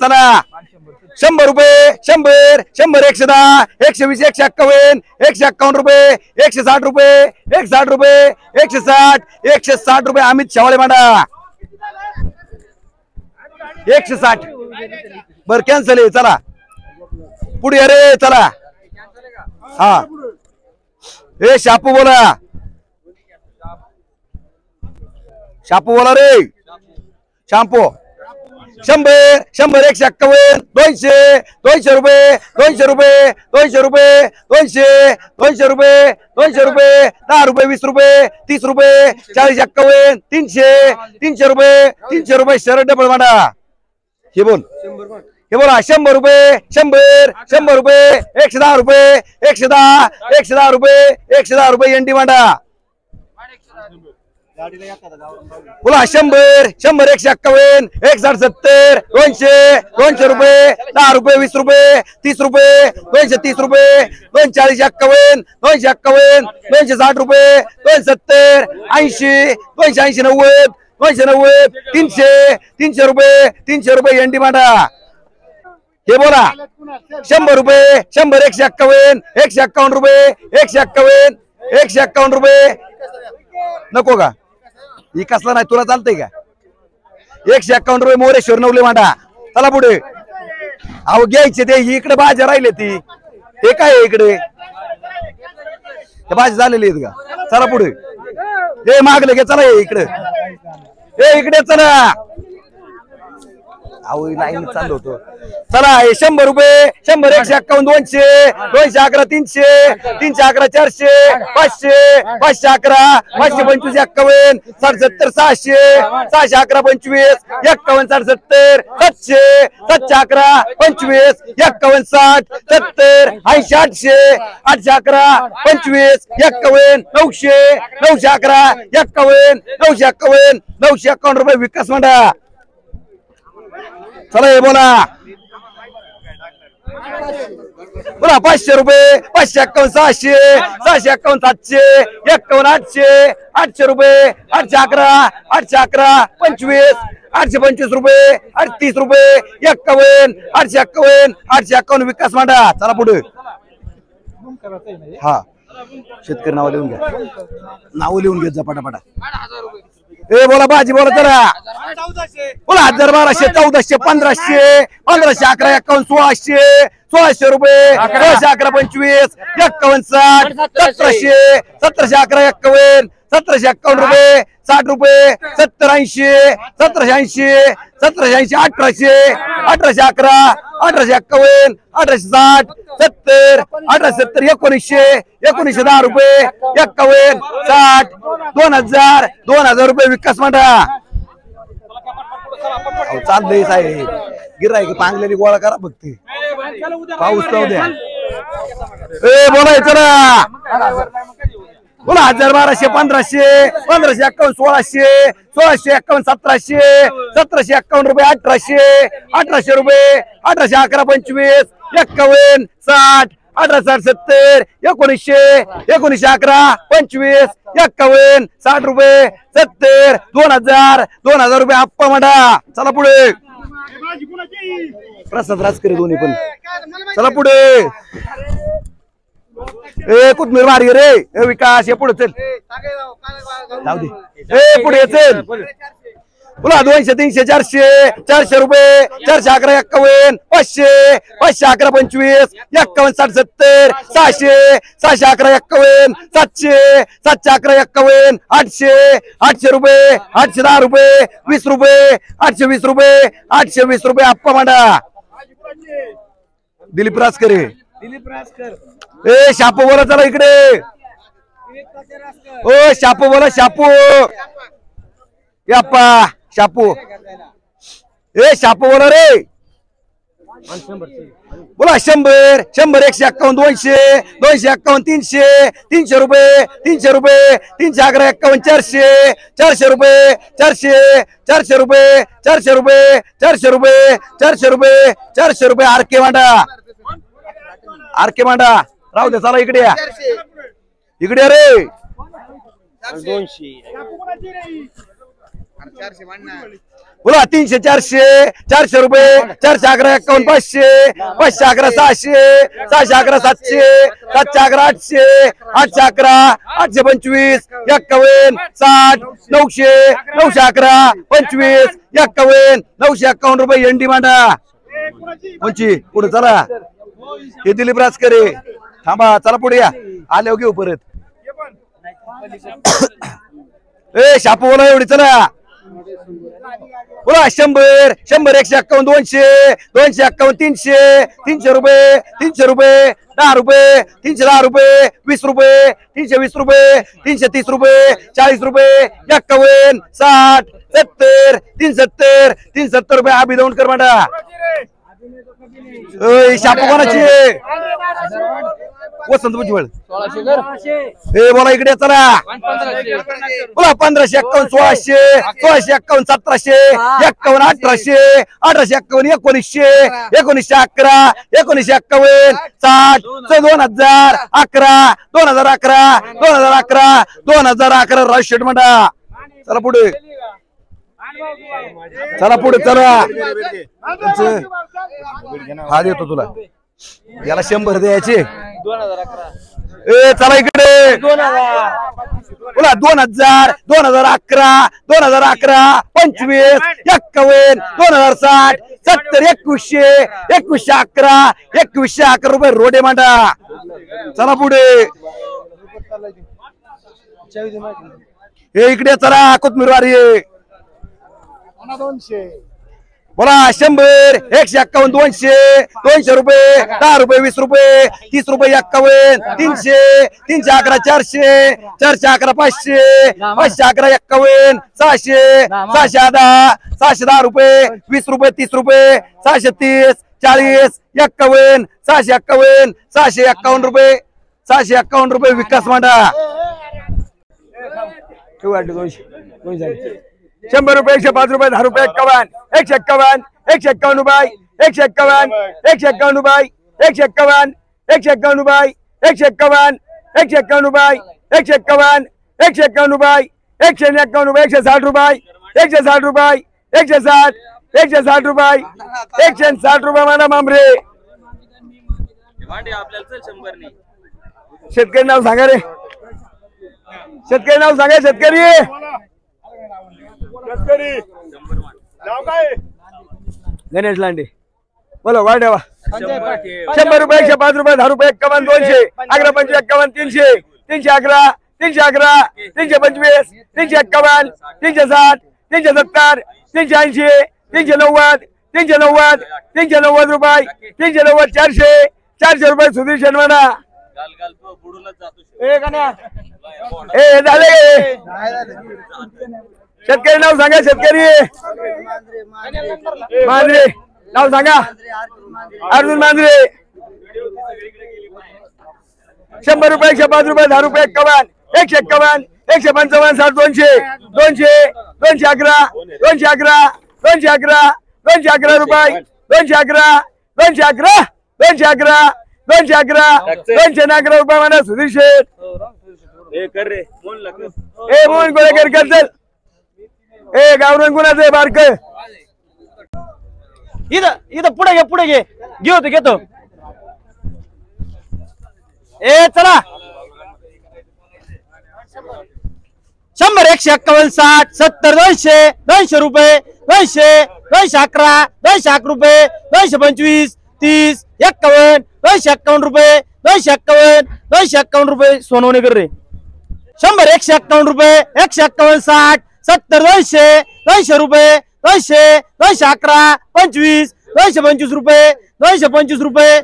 चला 100 रुपये 100 100 110 120 151 151 रुपये 160 रुपये 160 रुपये 160 रुपये अमित शेवाळे मांडा 160 बर कॅन्सल आहे चला पुढे अरे चला हा ए शापू बोला रे शॅम्पू 100 100 151 200 200 रुपये 200 रुपये 200 रुपये 200 200 रुपये 200 रुपये 10 रुपये 20 रुपये 30 रुपये 40 51 300 300 रुपये 300 रुपये शरद डबल मांडा हे बोल हे बोला 100 रुपये 100 रुपये 110 रुपये 110 रुपये 110 रुपये एनडी मांडा बोला 100 100 151 160 200 200 रुपये 10 रुपये 20 रुपये 30 रुपये 230 रुपये 240 51 251 260 रुपये 270 80 280 90 290 300 रुपये एनडी मांडा हे बोला 100 रुपये 100 151 151 रुपये 151 रुपये नको का ही कसला नाही तुला चालतंय का 151 रुपये मोरेश्वर नवले मांडा चला पुढे अहो घ्यायचे ते इकडे भाज्या राहिले ती हे काय इकडे भाजी झालेली आहेत का चला पुढे हे मागले घे चला इकडे इकडे चला अहो लाईन चाललो होतो चला हे 100 रुपये 100 151 200 211 300 311 400 500 511 525 51 67 600 611 25 51 67 700 711 25 51 60 70 80 800 811 25 51 900 911 51 951 रुपये विकास मांडा चला हे बोला 500 रुपये 551 600 651 700 51 800 800 रुपये 811 25 825 रुपये 830 रुपये 51 851 विकास मांडा चला पुढे हा शेतकरी नाव लिहून घ्या घेत जा पटापटा ए बोला भाजी बोला चला बोला 1000 1200 1400 1500 11 51 1600 रुपये 1611 25 51 60 1700 11 51 1751 रुपये 60 रुपये 70 80 1780 1780 1800 11 1851 1860 70 1870 1900 10 रुपये 51 60 2000 रुपये विकास मांडा चाललंय साहेब गिराईक पांगलेली गोळा करा फक्त पाऊस जाऊ द्या ए बोलायचं ना बोला 1000 1200 1500 1551 1600 51 1700 रुपये 1800 रुपये 11 25 51 60 18 70 1900 11 25 51 60 रुपये 70 2000 रुपये आप्पा मांडा चला पुढे प्रसाद राजकरी दोन्ही पण चला पुढे ए कोथमीर मारी रे ए विकास हे पुढे चल जाऊ दे ए पुढे चल बोला 200 300 400 रुपये 411 51 500 511 25 51 60 70 600 611 51 700 711 51 800 रुपये 810 रुपये 20 रुपये 820 रुपये आप्पा मांडा दिलीप राजकरे ए शापू बोला चला इकडे ओ शापू बोला शापू याप्पा शापू ए शापू बोला रे बोला 100 151 200 251 300 रुपये 311 51 400 रुपये 400 रुपये आरके मांडा राहू दे चला इकडे रे 200 बोला 300 400 400 रुपये 400 11 51 500 500 11 600 600 11 700 700 11 800 800 11 825 51 60 900 900 11 25 51 951 रुपये एंडी मांडा कोणची पुढे चला हे दिलीप राजकरे थांबा चला पुढे या आले घेऊ परत ए शापू बोला एवढी चला बोला 100 100 151 200 251 300 300 रुपये 300 रुपये 10 रुपये 310 रुपये 20 रुपये 320 रुपये 330 रुपये 40 रुपये 51 60 70 370 370 रुपये आबी दौंड कर मांडा शापू कोणाची वसंत भुजबळ हे बोला इकडे चला बोला 1551 1600 1651 1700 51 1800 1851 1900 1911 1951 60 2011 2011 2011 2011 राजशेठ म्हणा चला पुढे चला पुढे चला हा देतो तुला याला 100 द्यायचे 2011 ए चला इकडे बोला 2000 2011 2011 25 51 2060 70 2100 2111 2111 रुपये रोडे मांडा चला पुढे हे इकडे चला कोथमीरवारी बोला 100 151 200 200 रुपये 10 रुपये 20 रुपये 30 रुपये 51 300 311 400 411 500 511 51 600 610 610 रुपये 20 रुपये 30 रुपये 630 40 51 651 651 रुपये 651 रुपये विकास मांडा 100 रुपये 105 रुपये 10 रुपये 51 151 151 रुपये 151 151 रुपये 151 151 रुपये 151 151 रुपये 151 151 रुपये 151 रुपये 160 रुपये 160 रुपये 160 160 रुपये 160 रुपये म्हणा मामरे शेतकरी नाव सांगा रे शेतकरी नाव सांगा शेतकरी गणेश लांडे बोलो वाढवा 100 रुपये 105 रुपये 10 रुपये 51 200 11 25 51 300 311 311 325 351 360 370 380 390 390 390 रुपये 390 400 400 रुपये सुधीर शर्मा झाले शेतकरी नाव सांगा शेतकरी मांजरे नाव सांगा अर्जुन मांजरे 100 रुपये 105 रुपये 10 रुपये 51 151 155 60 200 200 211 211 211 211 रुपये 211 211 211 211 211 रुपये म्हणा सुधीर शेठ मोहन गोळेकर कर चल ए गावरण गुणाचं आहे बारक इथं पुढे घे घेतो ए चला 100 151 60 70 200 200 रुपये 200 211 211 रुपये 225 30 51 251 रुपये 251 251 रुपये सोनवणे कर रे 100 151 रुपये 151 60 70 200 200 रुपये 200 211 25 225 रुपये 225 रुपये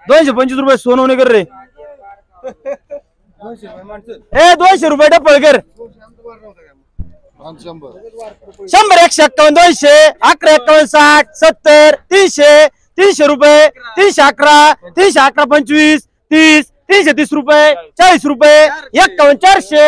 225 रुपये सोनवणे कर रे ए 200 रुपये डबल कर 100 151 200 11 51 60 70 300 300 रुपये 311 311 25 30 330 रुपये 40 रुपये 51 400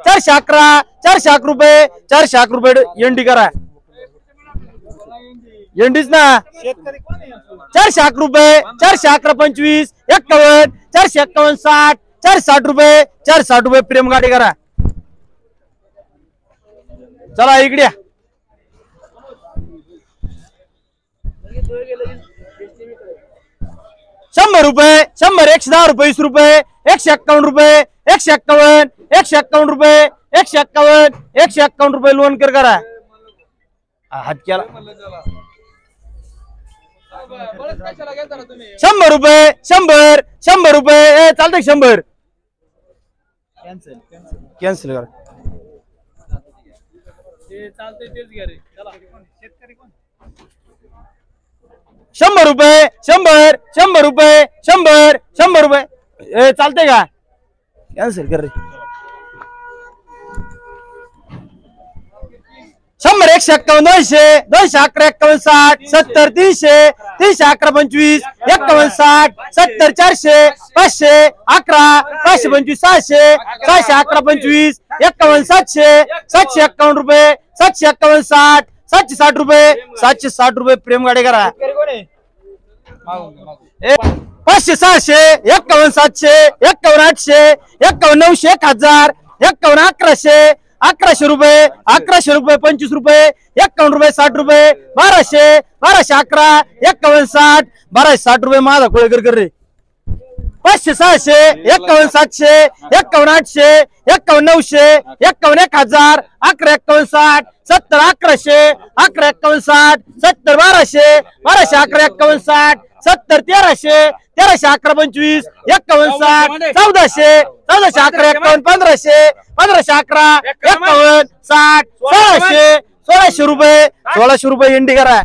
411 411 रुपये 411 रुपये एंडी करा एंडीच ना 411 रुपये 411 25 51 451 60 460 रुपये 460 रुपये प्रेम गाडी करा चला इकडे 100 रुपये 100 110 रुपये 20 रुपये 151 रुपये 151 151 रुपये 151 151 रुपये लोन कर करा हात केला 100 रुपये 100 रुपये चालतंय 100 कॅन्सल करा 100 रुपये 100 रुपये 100 रुपये चालतंय का कॅन्सल कर रे 100 151 200 211 51 60 70 300 311 25 51 60 511 525 600 511 25 51 700 751 रुपये 751 60 रुपये 760 रुपये प्रेम गाडी करा 500 600 51 700 51 800 51 900 1000 51 1100 रुपये 25 रुपये 51 रुपये 60 रुपये 1200 11 51 60 1260 रुपये माझा कोळेकर कर रे 500 600 51 700 51 800 51 900 51 1000 11 51 60 70 1100 11 51 60 70 1200 11 51 60 70 1300 11 25 51 60 1400 11 51 1500 11 51 60 1600 रुपये 1600 रुपये इंडी करा